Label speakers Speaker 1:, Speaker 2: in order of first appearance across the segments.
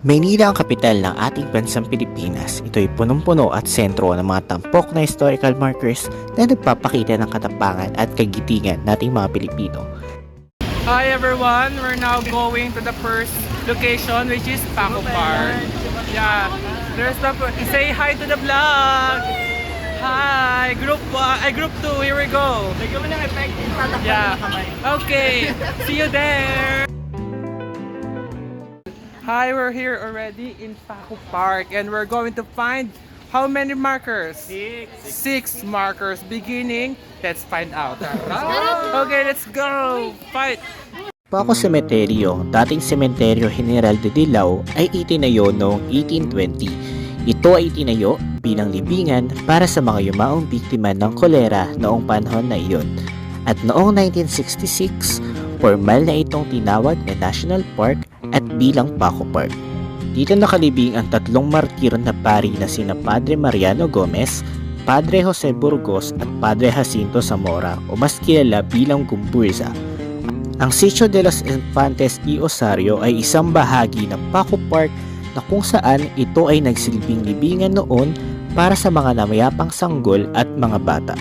Speaker 1: Maynila ang kapital ng ating bansang Pilipinas. Ito'y punong-puno at sentro ng mga tampok na historical markers na nagpapakita ng katapangan at kagitingan nating mga Pilipino.
Speaker 2: Hi everyone, we're now going to the first location, which is Paco Park. Yeah, there's the say hi to the vlog. Hi, group 1, group 2, here we go. Yeah. Okay, see you there. Hi, we're here already in Paco Park and we're going to find how many markers? Six markers beginning. Let's find out. Okay, let's go. Fight.
Speaker 1: Paco Cemeterio, dating Sementeryo General de Dilao, ay itinayo noong 1820. Ito ay itinayo bilang libingan para sa mga yumaong biktima ng kolera noong panahon na iyon. At noong 1966, formal na itong tinawag na National Park at bilang Paco Park. Dito nakalibing ang tatlong martir na pari na sina Padre Mariano Gomez, Padre Jose Burgos at Padre Jacinto Zamora o mas kilala bilang Gumburza. Ang Sitio de los Infantes y Osario ay isang bahagi ng Paco Park na kung saan ito ay nagsilbing libingan noon para sa mga namayapang sanggol at mga bata.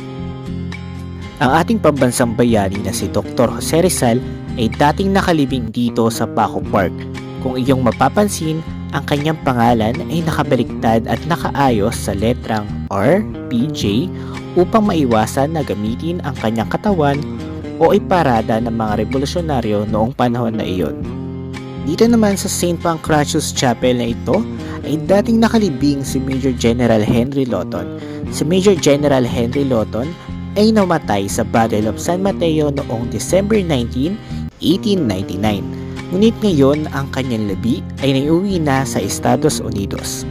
Speaker 1: Ang ating pambansang bayani na si Dr. Jose Rizal ay dating nakalibing dito sa Paco Park. Kung iyong mapapansin, ang kanyang pangalan ay nakabaliktad at nakaayos sa letrang R, P, J upang maiwasan na gamitin ang kanyang katawan o iparada ng mga revolusyonaryo noong panahon na iyon. Dito naman sa St. Pancratius Chapel na ito ay dating nakalibing si Major General Henry Lawton. Si Major General Henry Lawton ay namatay sa Battle of San Mateo noong December 19, 1899. Ngunit ngayon ang kanyang labi ay naiuwi na sa Estados Unidos.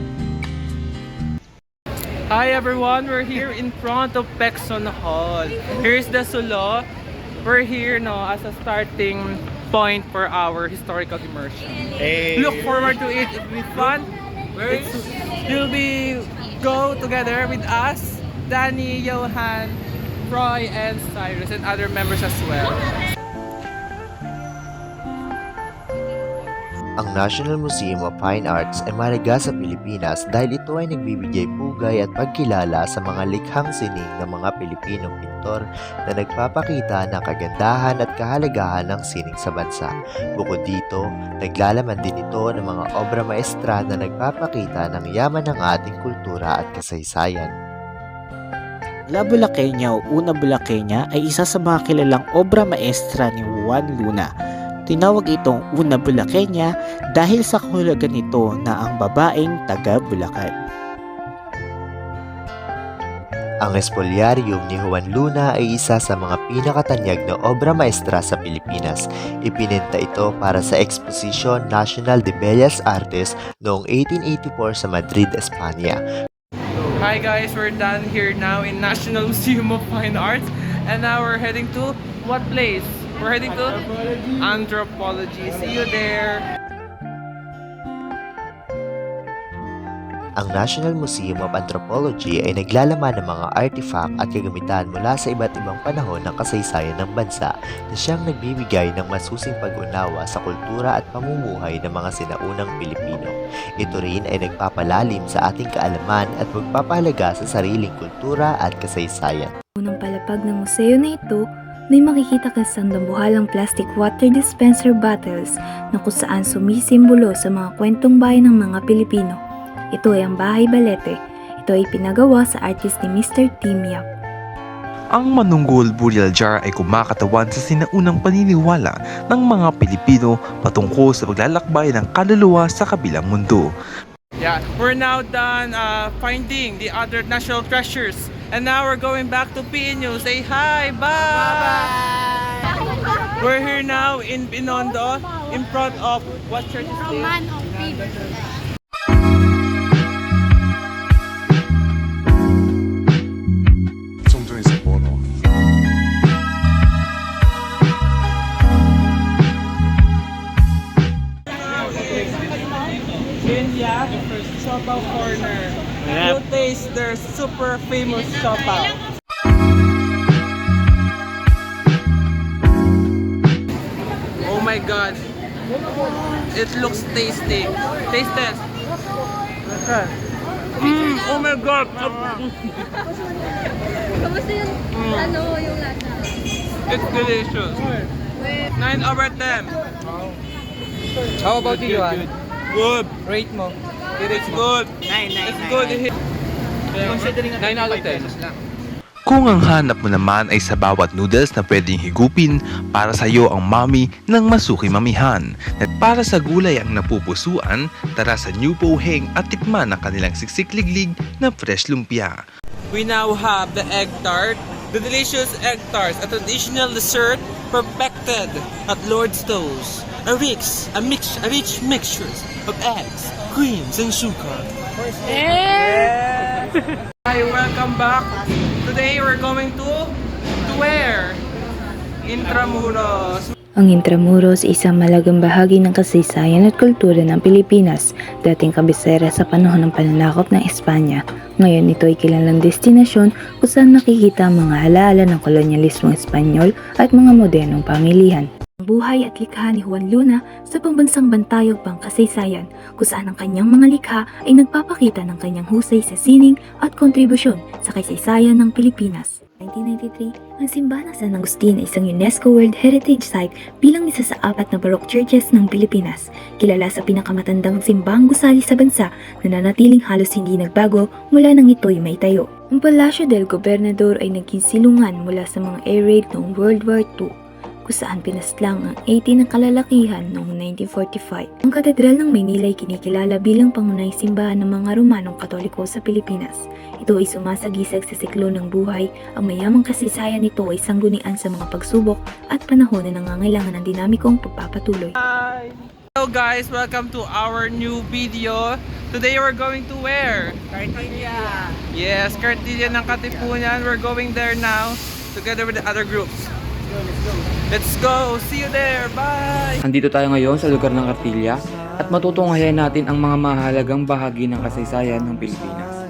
Speaker 2: Hi everyone, we're here in front of Pexon Hall. Here's the Sulo. We're here as a starting point for our historical immersion.
Speaker 1: Hey.
Speaker 2: Look forward to it. It'll be fun. You'll be go together with us, Danny, Johan, Roy, and Cyrus, and other members as well.
Speaker 3: Ang National Museum of Fine Arts ay mahalaga sa Pilipinas dahil ito ay nagbibigay pugay at pagkilala sa mga likhang sining ng mga Pilipinong pintor na nagpapakita ng kagandahan at kahalagahan ng sining sa bansa. Bukod dito, naglalaman din ito ng mga obra maestra na nagpapakita ng yaman ng ating kultura at kasaysayan.
Speaker 1: La Bulaqueña o Una Bulaqueña ay isa sa mga kilalang obra maestra ni Juan Luna. Tinawag itong Una Bulaqueña dahil sa kahulugan nito na ang babaeng taga Bulacan.
Speaker 3: Ang Espoliarium ni Juan Luna ay isa sa mga pinakatanyag na obra maestra sa Pilipinas. Ipinenta ito para sa Exposition Nacional de Bellas Artes noong 1884 sa Madrid, Espanya.
Speaker 2: Hi guys, we're done here now in National Museum of Fine Arts, and now we're heading to what place? We're heading to Anthropology. See you there.
Speaker 3: Ang National Museum of Anthropology ay naglalaman ng mga artifact at kagamitan mula sa iba't ibang panahon ng kasaysayan ng bansa na siyang nagbibigay ng masusing pag-unawa sa kultura at pamumuhay ng mga sinaunang Pilipino. Ito rin ay nagpapalalim sa ating kaalaman at magpapahalaga sa sariling kultura at kasaysayan.
Speaker 4: Unang palapag ng museo na ito, may makikita ka sa dambuhalang plastic water dispenser bottles na kung saan sumisimbolo sa mga kwentong bayan ng mga Pilipino. Ito ay ang Bahay Balete. Ito ay pinagawa sa artist ni Mr. Tim Yap.
Speaker 5: Ang Manunggul Burial Jar ay kumakatawan sa sinaunang paniniwala ng mga Pilipino patungkol sa paglalakbay ng kaluluwa sa kabilang mundo.
Speaker 2: Yeah, we're now done finding the other national treasures. And now we're going back to PNU. Say hi, bye! We're here now in Binondo, in front of what church is this?
Speaker 6: Roman of Faith.
Speaker 2: India, Siopaw Corner. You taste their super famous siopaw. Oh my God, It looks tasty. Taste test. Oh my God!
Speaker 6: Kamusta yung, yung lasa?
Speaker 2: It's delicious. 9 over 10.
Speaker 7: How about you, Johan?
Speaker 2: Good.
Speaker 7: Rate mo.
Speaker 2: It's good. It's good. 9 out of 10.
Speaker 5: Kung ang hanap mo naman ay sa bawat noodles na pwedeng higupin, para sa iyo ang mami ng Masuki Mamihan. At para sa gulay ang napupusuan, tara sa New Poheng at tikman ang kanilang siksikliglig na fresh lumpia.
Speaker 2: We now have the egg tart. The delicious egg tarts, a traditional dessert perfected at Lord's Toast. A rich mixture of eggs, creams, and sugar. Hi, welcome back. Today we're going to where? Intramuros.
Speaker 4: Ang Intramuros ay isang malagang bahagi ng kasaysayan at kultura ng Pilipinas, dating kabisera sa panahon ng pananakop ng Espanya. Ngayon ito ay kilalang destinasyon kung saan makikita ang mga alaala ng kolonyalismong Espanyol at mga modernong pamilihan. Ang buhay at likha ni Juan Luna sa pambansang bantayog pangkasaysayan, kung saan ang kanyang mga likha ay nagpapakita ng kanyang husay sa sining at kontribusyon sa kasaysayan ng Pilipinas. 1993, ang simbahan ng San Agustin ay isang UNESCO World Heritage Site bilang isa sa 4 na Baroque churches ng Pilipinas. Kilala sa pinakamatandang simbahang gusali sa bansa na nanatiling halos hindi nagbago mula nang ito'y maitayo. Ang Palasyo del Gobernador ay naging silungan mula sa mga air raid noong World War II, kung saan pinaslang ang 80 ng kalalakihan noong 1945. Ang Katedral ng Maynila ay kinikilala bilang pangunahing simbahan ng mga Romanong Katoliko sa Pilipinas. Ito ay sumasagisag sa siklo ng buhay. Ang mayamang kasaysayan nito ay sanggunian sa mga pagsubok at panahon na nangangailangan ng dinamikong pagpapatuloy.
Speaker 2: Hi! Hello guys, welcome to our new video. Today we're going to where? Cartilla. Yes, Cartilla ng Katipunan. We're going there now together with the other groups. Let's go! See you there! Bye!
Speaker 7: Andito tayo ngayon sa lugar ng Cartilla at matutunghayan natin ang mga mahalagang bahagi ng kasaysayan ng Pilipinas.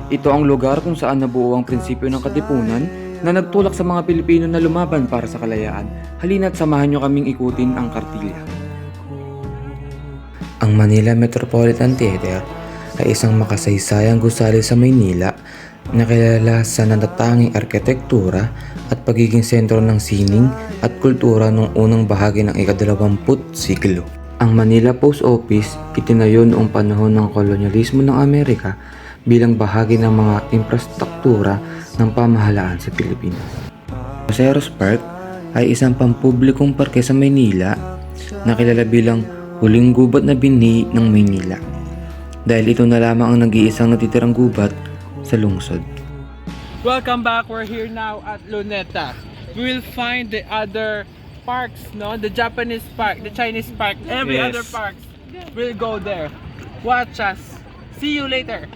Speaker 7: Ito ang lugar kung saan nabuo ang prinsipyo ng Katipunan na nagtulak sa mga Pilipino na lumaban para sa kalayaan. Halina't samahan nyo kaming ikutin ang Cartilla. Ang Manila Metropolitan Theater ay isang makasaysayang gusali sa Maynila na kilala sa natatanging arkitektura at pagiging sentro ng sining at kultura noong unang bahagi ng ika-20 siglo. Ang Manila Post Office itinayo noong panahon ng kolonyalismo ng Amerika bilang bahagi ng mga infrastruktura ng pamahalaan sa Pilipinas. Roseros Park ay isang pampublikong parke sa Maynila na kilala bilang huling gubat na binhi ng Maynila dahil ito na lamang ang nag-iisang natitirang gubat sa lungsod.
Speaker 2: Welcome back. We're here now at Luneta. We will find the other parks, no? The Japanese park, the Chinese park, every other parks. We'll go there. Watch us. See you later.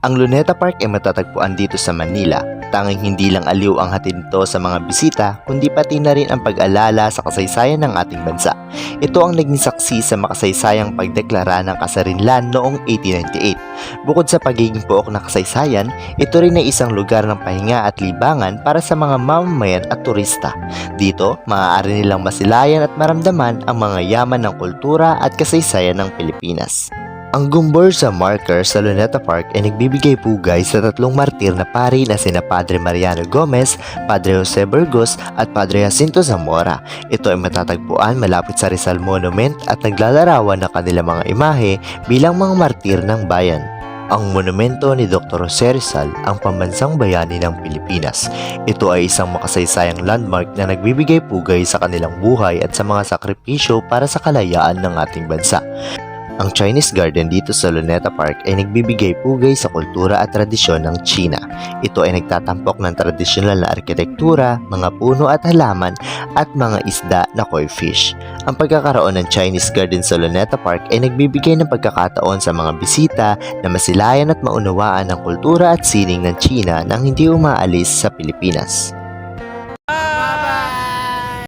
Speaker 3: Ang Luneta Park ay matatagpuan dito sa Manila. Tanging hindi lang aliw ang hatid nito sa mga bisita, kundi pati na rin ang pag-alala sa kasaysayan ng ating bansa. Ito ang naging saksi sa makasaysayang pagdeklara ng kasarinlan noong 1898. Bukod sa pagiging pook na kasaysayan, ito rin ay isang lugar ng pahinga at libangan para sa mga mamamayan at turista. Dito, maaari nilang masilayan at maramdaman ang mga yaman ng kultura at kasaysayan ng Pilipinas. Ang Gumburza Marker sa Luneta Park ay nagbibigay pugay sa 3 martir na pari na sina Padre Mariano Gomez, Padre Jose Burgos at Padre Jacinto Zamora. Ito ay matatagpuan malapit sa Rizal Monument at naglalarawan ng kanilang mga imahe bilang mga martir ng bayan. Ang monumento ni Dr. Jose Rizal ang pambansang bayani ng Pilipinas. Ito ay isang makasaysayang landmark na nagbibigay pugay sa kanilang buhay at sa mga sakripisyo para sa kalayaan ng ating bansa. Ang Chinese Garden dito sa Luneta Park ay nagbibigay pugay sa kultura at tradisyon ng China. Ito ay nagtatampok ng tradisyonal na arkitektura, mga puno at halaman at mga isda na koi fish. Ang pagkakaroon ng Chinese Garden sa Luneta Park ay nagbibigay ng pagkakataon sa mga bisita na masilayan at maunawaan ang kultura at sining ng China nang hindi umaalis sa Pilipinas.